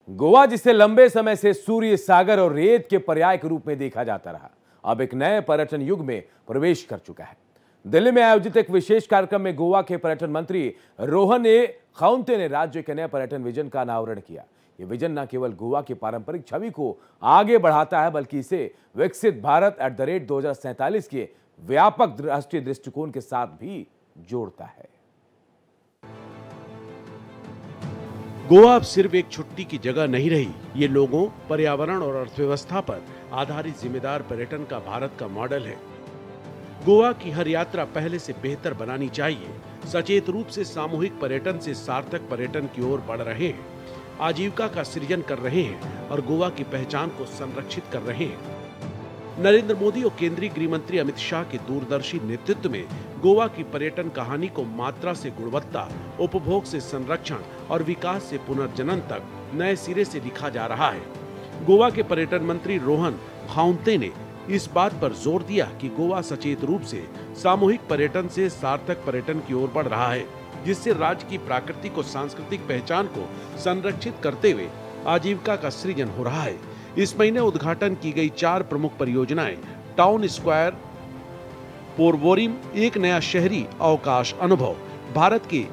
गोवा, जिसे लंबे समय से सूर्य, सागर और रेत के पर्याय के रूप में देखा जाता रहा, अब एक नए पर्यटन युग में प्रवेश कर चुका है। दिल्ली में आयोजित एक विशेष कार्यक्रम में गोवा के पर्यटन मंत्री रोहन खाउंते ने राज्य के नए पर्यटन विजन का अनावरण किया। ये विजन न केवल गोवा की पारंपरिक छवि को आगे बढ़ाता है, बल्कि इसे विकसित भारत @ 2047 के व्यापक राष्ट्रीय दृष्टिकोण के साथ भी जोड़ता है। गोवा अब सिर्फ एक छुट्टी की जगह नहीं रही, ये लोगों, पर्यावरण और अर्थव्यवस्था पर आधारित जिम्मेदार पर्यटन का भारत का मॉडल है। गोवा की हर यात्रा पहले से बेहतर बनानी चाहिए। सचेत रूप से सामूहिक पर्यटन से सार्थक पर्यटन की ओर बढ़ रहे हैं, आजीविका का सृजन कर रहे हैं और गोवा की पहचान को संरक्षित कर रहे हैं। नरेंद्र मोदी और केंद्रीय गृह मंत्री अमित शाह के दूरदर्शी नेतृत्व में गोवा की पर्यटन कहानी को मात्रा से गुणवत्ता, उपभोग से संरक्षण और विकास से पुनर्जनन तक नए सिरे से लिखा जा रहा है। गोवा के पर्यटन मंत्री रोहन खाउंते ने इस बात पर जोर दिया कि गोवा सचेत रूप से सामूहिक पर्यटन से सार्थक पर्यटन की ओर बढ़ रहा है, जिससे राज्य की प्राकृतिक और सांस्कृतिक पहचान को संरक्षित करते हुए आजीविका का सृजन हो रहा है। इस महीने उद्घाटन की गई 4 प्रमुख परियोजनाएं टाउन स्क्वायर पोरवोरिम, एक नया शहरी अवकाश अनुभव, भारत के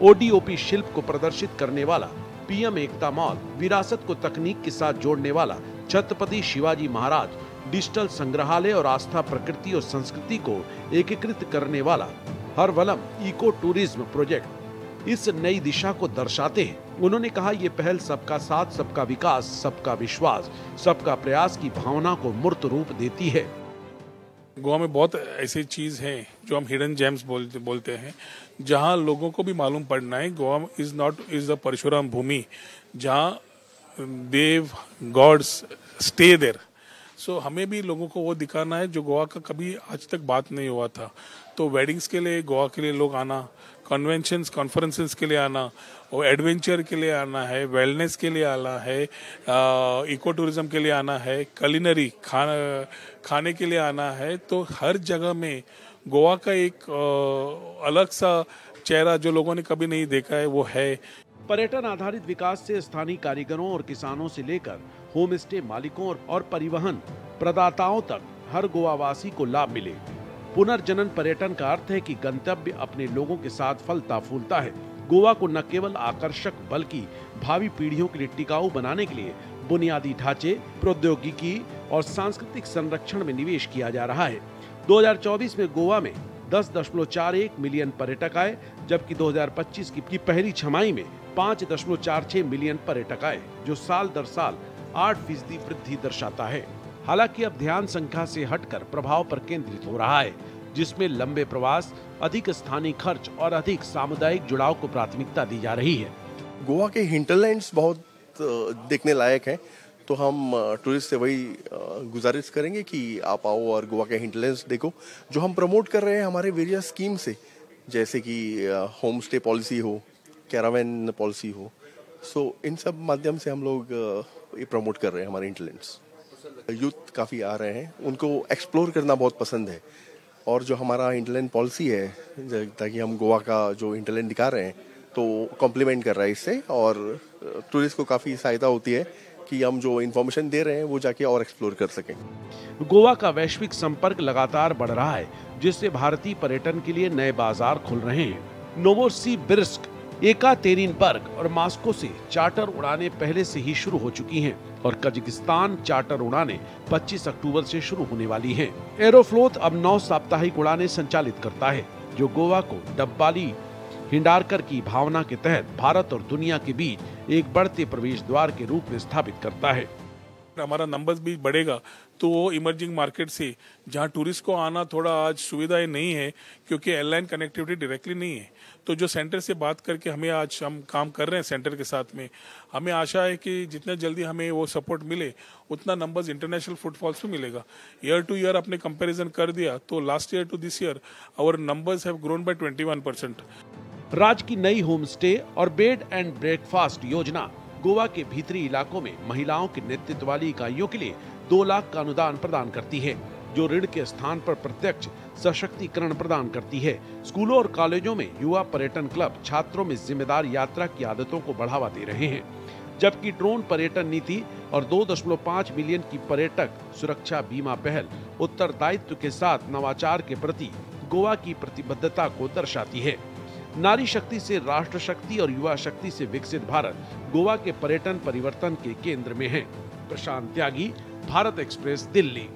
ओडीओपी शिल्प को प्रदर्शित करने वाला पीएम एकता मॉल, विरासत को तकनीक के साथ जोड़ने वाला छत्रपति शिवाजी महाराज डिजिटल संग्रहालय और आस्था, प्रकृति और संस्कृति को एकीकृत करने वाला हरवलम इको टूरिज्म प्रोजेक्ट इस नई दिशा को दर्शाते हैं। उन्होंने कहा, ये पहल सबका साथ, सबका विकास, सबका विश्वास, सबका प्रयास की भावना को मूर्त रूप देती है। गोवा में बहुत ऐसी चीज़ है जो हम हिडन जेम्स बोलते हैं, जहां लोगों को भी मालूम पड़ना है। गोवा इज द परशुराम भूमि, जहां देव गॉड्स स्टे देयर। सो हमें भी लोगों को वो दिखाना है जो गोवा का कभी आज तक बात नहीं हुआ था। तो वेडिंग्स के लिए गोवा के लिए लोग आना, कन्वेंशंस कॉन्फ्रेंसेस के लिए आना, और एडवेंचर के लिए आना है, वेलनेस के लिए आना है, इको टूरिज्म के लिए आना है, कलिनरी खाने के लिए आना है। तो हर जगह में गोवा का एक अलग सा चेहरा जो लोगों ने कभी नहीं देखा है वो है। पर्यटन आधारित विकास से स्थानीय कारीगरों और किसानों से लेकर होम स्टे मालिकों और परिवहन प्रदाताओं तक हर गोवावासी को लाभ मिले। पुनर्जनन पर्यटन का अर्थ है कि गंतव्य अपने लोगों के साथ फलता फूलता है। गोवा को न केवल आकर्षक बल्कि भावी पीढ़ियों के लिए टिकाऊ बनाने के लिए बुनियादी ढांचे, प्रौद्योगिकी और सांस्कृतिक संरक्षण में निवेश किया जा रहा है। 2024 में गोवा में 10.41 मिलियन पर्यटक आए, जबकि 2025 की पहली छमाही में 5.46 मिलियन पर्यटक आए, जो साल दर साल 8% वृद्धि दर्शाता है। हालांकि अब ध्यान संख्या से हटकर प्रभाव पर केंद्रित हो रहा है, जिसमें लंबे प्रवास, अधिक स्थानीय खर्च और अधिक सामुदायिक जुड़ाव को प्राथमिकता दी जा रही है। गोवा के हिंटरलैंड्स बहुत देखने लायक हैं, तो हम टूरिस्ट से वही गुजारिश करेंगे कि आप आओ और गोवा के हिंटरलैंड्स देखो, जो हम प्रमोट कर रहे हैं हमारे वेरियस स्कीम से, जैसे कि होम स्टे पॉलिसी हो, कैरावैन पॉलिसी हो। सो इन सब माध्यम से हम लोग ये प्रमोट कर रहे हैं हमारे हिंटरलैंड्स। यूथ काफ़ी आ रहे हैं, उनको एक्सप्लोर करना बहुत पसंद है, और जो हमारा हिंटरलैंड पॉलिसी है, ताकि हम गोवा का जो हिंटरलैंड दिखा रहे हैं तो कॉम्प्लीमेंट कर रहा है इससे, और टूरिस्ट को काफ़ी सहायता होती है कि हम जो इन्फॉर्मेशन दे रहे हैं वो जाके और एक्सप्लोर कर सकें। गोवा का वैश्विक संपर्क लगातार बढ़ रहा है, जिससे भारतीय पर्यटन के लिए नए बाजार खुल रहे हैं। नोवोसिबिर्स्क, एकातेरिनबर्ग और मॉस्को से चार्टर उड़ानें पहले से ही शुरू हो चुकी हैं, और कजाकिस्तान चार्टर उड़ानें 25 अक्टूबर से शुरू होने वाली हैं। एरोफ्लोत अब 9 साप्ताहिक उड़ानें संचालित करता है, जो गोवा को डब्बाली हिंडारकर की भावना के तहत भारत और दुनिया के बीच एक बढ़ते प्रवेश द्वार के रूप में स्थापित करता है। हमारा नंबर्स भी बढ़ेगा, तो वो इमर्जिंग मार्केट से जहाँ टूरिस्ट को आना थोड़ा आज सुविधाएं नहीं है, क्योंकि एयरलाइन कनेक्टिविटी डायरेक्टली नहीं है। तो जो सेंटर से बात करके हम काम कर रहे हैं सेंटर के साथ में, हमें आशा है कि जितना जल्दी हमें वो सपोर्ट मिले, उतना नंबर्स इंटरनेशनल फुटफॉल्स में मिलेगा। ईयर टू ईयर आपने कंपैरिजन कर दिया तो last year to this year our numbers have grown by 21%। राज्य की नई होम स्टे और बेड एंड ब्रेकफास्ट योजना गोवा के भीतरी इलाकों में महिलाओं के नेतृत्व वाली इकाइयों के लिए 2 लाख का अनुदान प्रदान करती है, जो ऋण के स्थान पर प्रत्यक्ष सशक्तिकरण प्रदान करती है। स्कूलों और कॉलेजों में युवा पर्यटन क्लब छात्रों में जिम्मेदार यात्रा की आदतों को बढ़ावा दे रहे हैं। जबकि ड्रोन पर्यटन नीति और 2.5 मिलियन की पर्यटक सुरक्षा बीमा पहल उत्तरदायित्व के साथ नवाचार के प्रति गोवा की प्रतिबद्धता को दर्शाती है। नारी शक्ति से राष्ट्र शक्ति और युवा शक्ति से विकसित भारत गोवा के पर्यटन परिवर्तन के केंद्र में है। प्रशांत त्यागी, भारत एक्सप्रेस, दिल्ली।